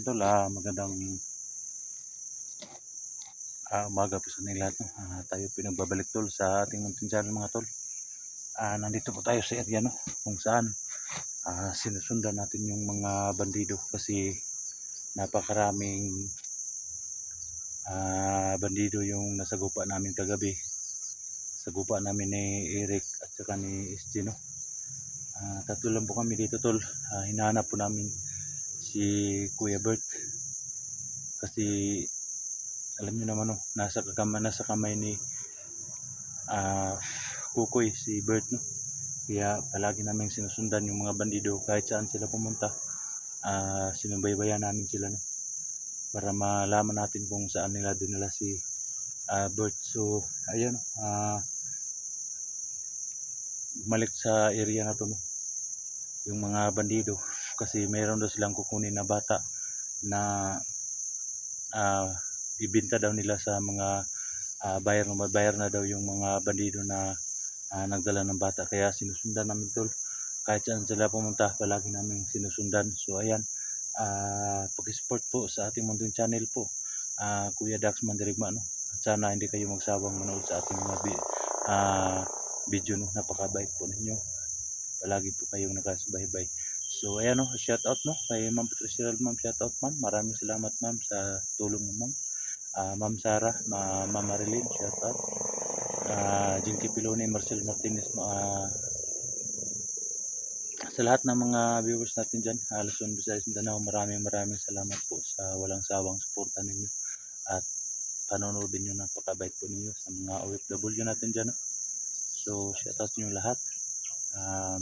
tol, magandang umaga po sa inyong lahat. No? Tayo pinagbabalik tol sa ating munting channel mga tol. Nandito po tayo sa area no, kung saan sinusundan natin yung mga bandido kasi napakaraming bandido yung nasagupa namin kagabi. Sagupa namin ni Eric at saka ni SG no. Tatlo lang po kami dito tol. Hinahanap po namin si Kuya Bert kasi alam niyo naman no, nasa kamay ni Kukoy si Bert no. Kaya palagi namin sinusundan yung mga bandido kahit saan sila pumunta. Sinubaybayan namin sila no, para malaman natin kung saan nila dinala si Bert. So ayan bumalik sa area na to no, yung mga bandido kasi mayroon daw silang kukunin na bata na ibenta daw nila sa mga bayar na daw yung mga bandido na nagdala ng bata. Kaya sinusundan namin tol, kahit saan sila pumunta palagi namin sinusundan. So ayan, pag-support po sa ating munting channel po, Kuya Dax Mandirigma no? At sana hindi kayo magsawang manood sa ating mga video no, napakabait po ninyo, palagi po kayong nakasubaybay. So ayan no, shout out no kay Ma'am Patricia, ma'am, shout out ma'am, maraming salamat ma'am sa tulong mo ma'am. Ma'am Sarah, Ma'am Marilyn, shout out. Jinky Pilone, Marcel Martinez, sa lahat ng mga viewers natin dyan, Luzon, Visayas, Mindanao, maraming salamat po sa walang sawang suporta ninyo at panonood nyo, napakabait po ninyo sa mga OFW natin dyan. So shout out nyo lahat.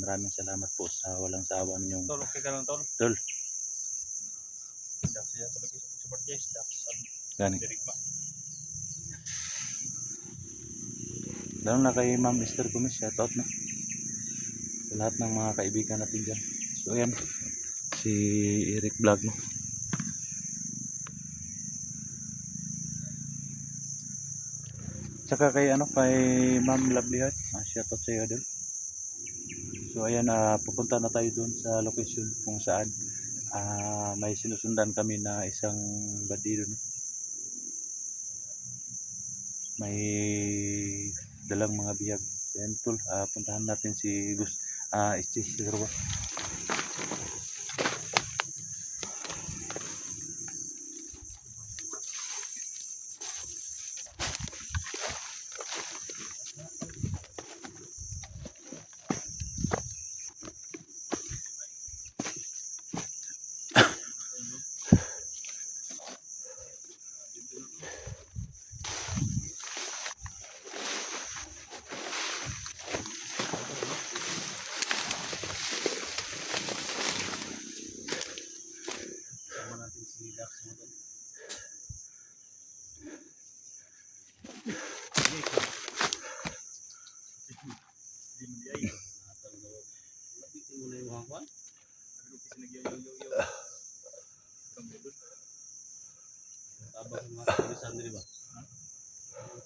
Maraming salamat po sa walang sawa ninyong tol. Okay ka lang tol. Tol. Gani. Lalo na kay Ma'am Esther Gomez, shout out na sa lahat ng mga kaibigan natin dyan. So ayan, si Eric Vlog no. Saka kay kay Ma'am Lovely Heart, shout out sa iyo dun. So ayan, pupunta na tayo dun sa location kung saan may sinusundan kami na isang bandido no. May dalang mga bihag. Ayan tol, puntahan natin si Gus siguro ba? Tabang sa mga kapulisan din ba?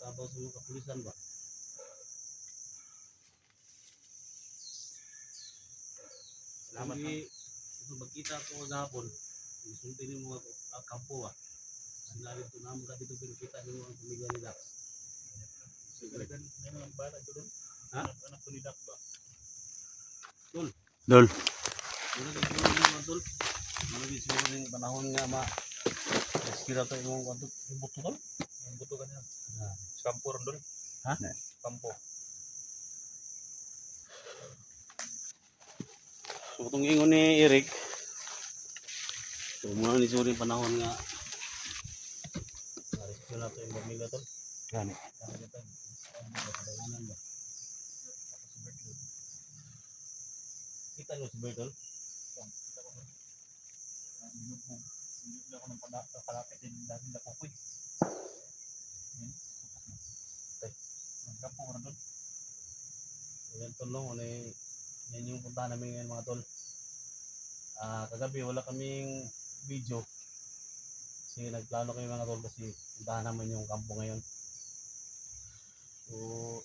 Tabang sa mga kapulisan ba? Salamat. Ito magkita ko gahapon. Isulti ni mga kampo ba? Sinabi ito naman ka dito pinakita ni mga pamilya ni Dax. Sigalagan may mga bata ito doon. Ha? Anak ko ni Dax ba? Tol. Dol. Ano ka siguro mga tol? Ano ka siguro yung panahon nga kira tayo yung kanto, yung buto tol? Yung buto kanina. Kampo ron doon. Ha? Kampo. So itong ingon ni Eric, so muna ni siguro yung panahon nga rescue na ito yung pamilya tol. Gani. Kita nyo si Bertol? Hindi ako ng palapit din dahil na kukoy. Nagkapo ko na doon. Ayan tol no, yan yung puntahan namin ngayon mga tol. Kagabi wala kaming video kasi nagplano kami mga tol kasi puntahan naman yung kampo ngayon. So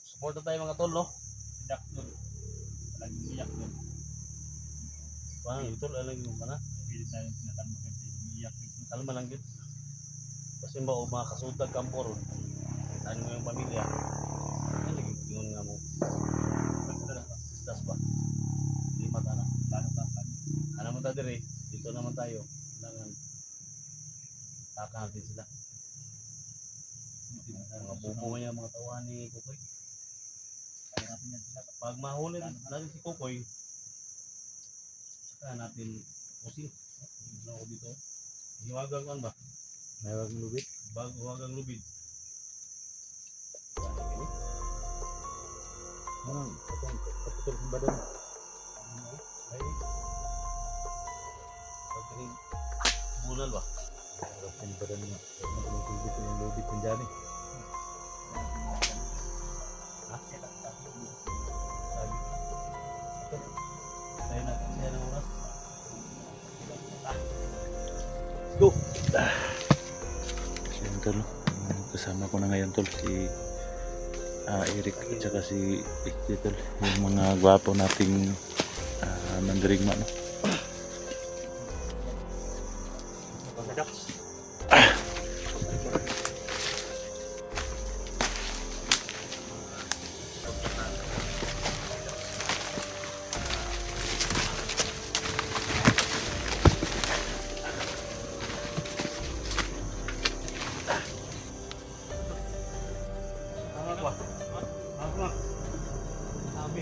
support na tayo mga tol no. Iyak doon. Palaging iyak doon. Parang yung tol, alam mo ba na? Pilit na yung tinatanong kasi umiiyak yung kalma lang yun. Kasi ba o mga kasutag kampo ron, ano mo yung pamilya, ano lagi yun nga mo. Isdas ba? Lima ta na. Ano mo ta dire? Dito naman tayo. Kailangan takahan din sila. Mga bubo niya, mga tauhan ni Kukoy. Kaya natin yan sila. Pag mahuli natin si Kukoy, saka natin pusin. Ano ko dito? Hiwagang kan ba? Mayroong lubid. Hiwagang lubid. Ano, kaputol kong badan. Ay, pagkain bunal ba? Kaputol kong badan niya. Kaputol yung lubid kong dyan eh. Ha? Sabi. Ito. Tayo natin siya ng oras. Go! So yun tol, kasama ko na ngayon tol si Eric at saka si Ikti tol, yung mga gwapo nating mandirigma no. Tama ba? Tama. Sabi.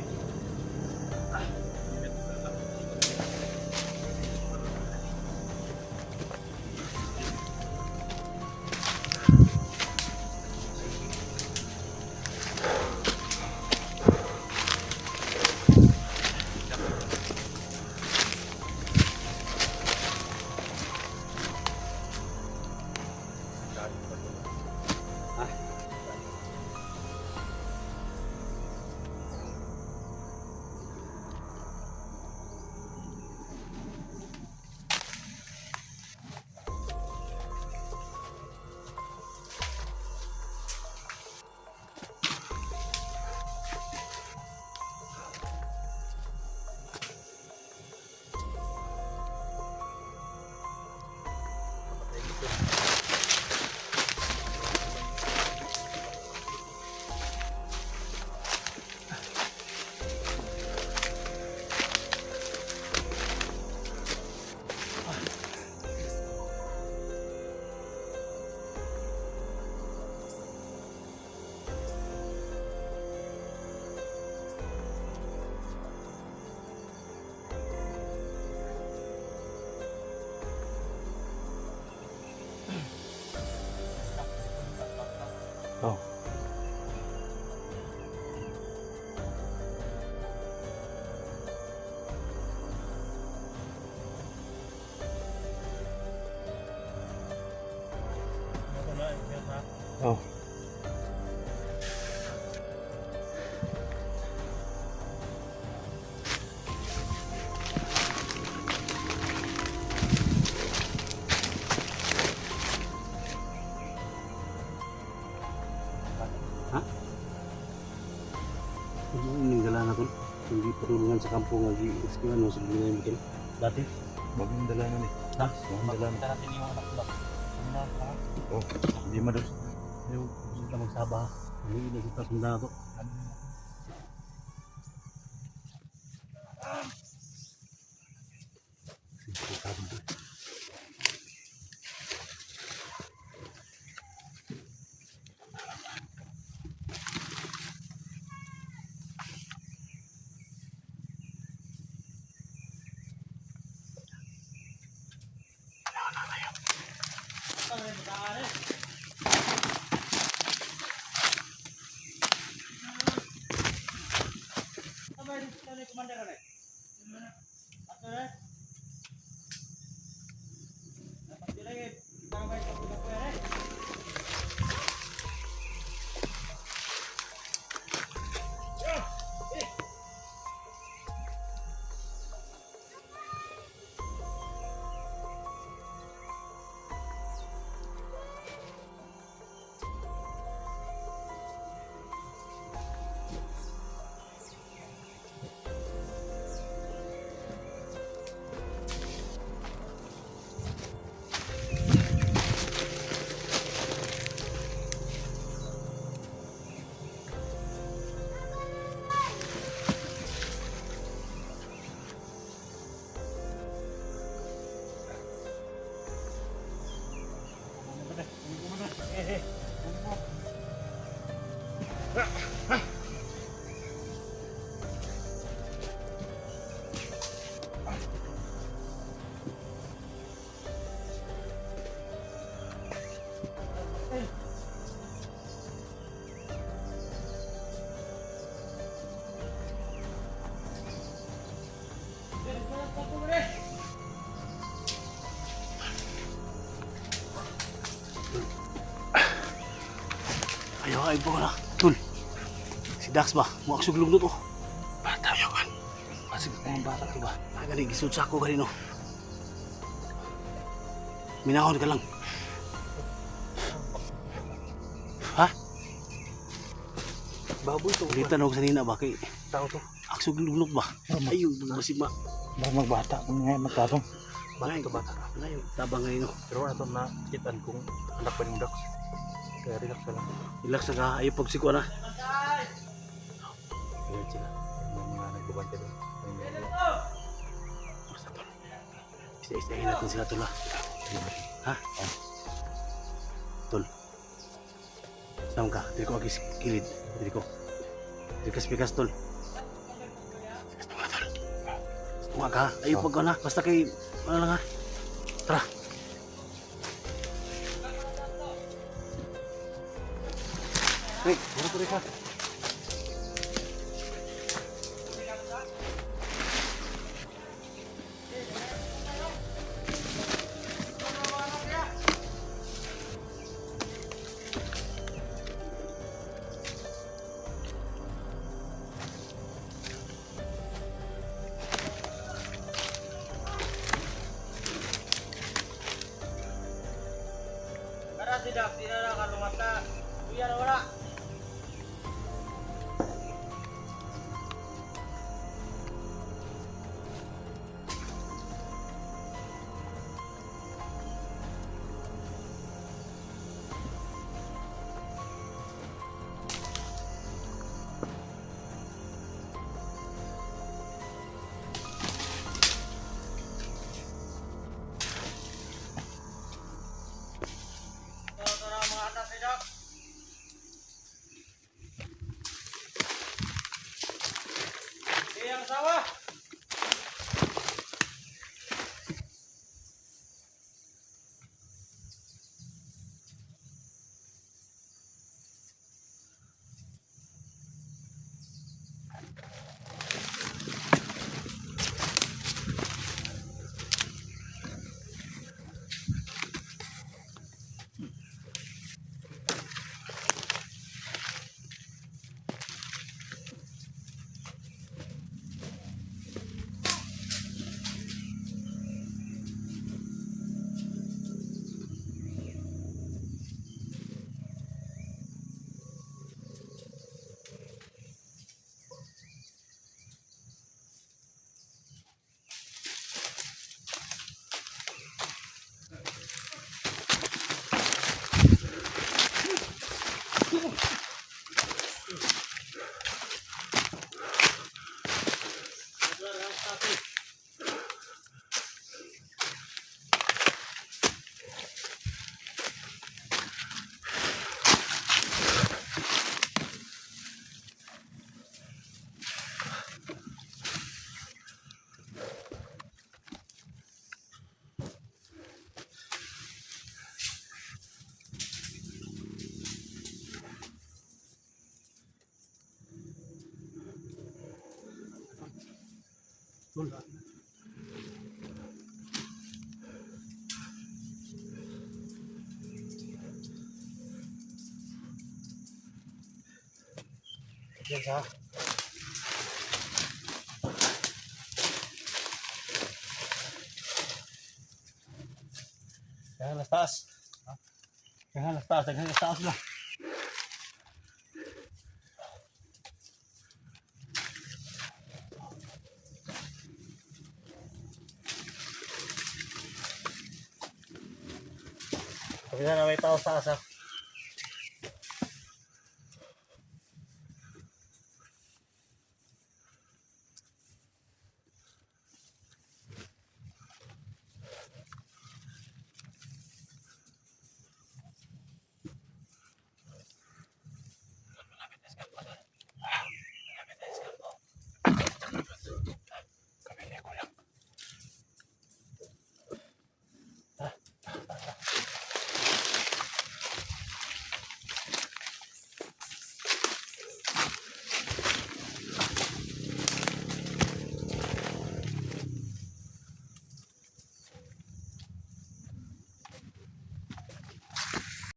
Oh. Oh. Ini galangan tol. Hindi perulungan sa kampo nga gi-eskiwan mo sa binay mo tol. Dati. Bagong dalanan eh. Ha? Bagong dalanan. natin yung anak ko. Oh, hindi mados. Ayaw, gusto ka magsaba. Hindi na kita sunda to. ay ba na. Tul. Si Dax ba? Muak suglog to. Bata yo kan. Masig mga bata to ba? Agani gisud sa ako kanino. Minahon ka lang. Ha? Baboy to. Ulitan ako sa nina ba kay Tao to. aksog luglog ba? Ayun, basig ma. Baka magbata kung nga magtabang. Bangay ka bata. Ngayon, tabang ngayon. Pero na to na kitan kung anak pa ng Dax. Kaya relax na lang. Relax na ka, ayaw pagsikwa na. Kaya sila. Yung mga nagbabante doon. Basta tol. Isa-isahin natin sila tol ha. Ha? Tol. Saan ka? Dili ko agis kilid. Dili ko. Pikas-pikas tol. Pikas tol. Tunga ka. Ayaw pag na. Basta kay, ano lang ha. Tara. Rick, ano to Rick ha? Tara si Dax, di na nakaluwas na. Kuya na wala. Tara mga anak si Dax. Iyang sawa. Tol. Yan sa. Jangan las taas. Jangan las taas, jangan las taas lah. Sabi na may tao sa asa.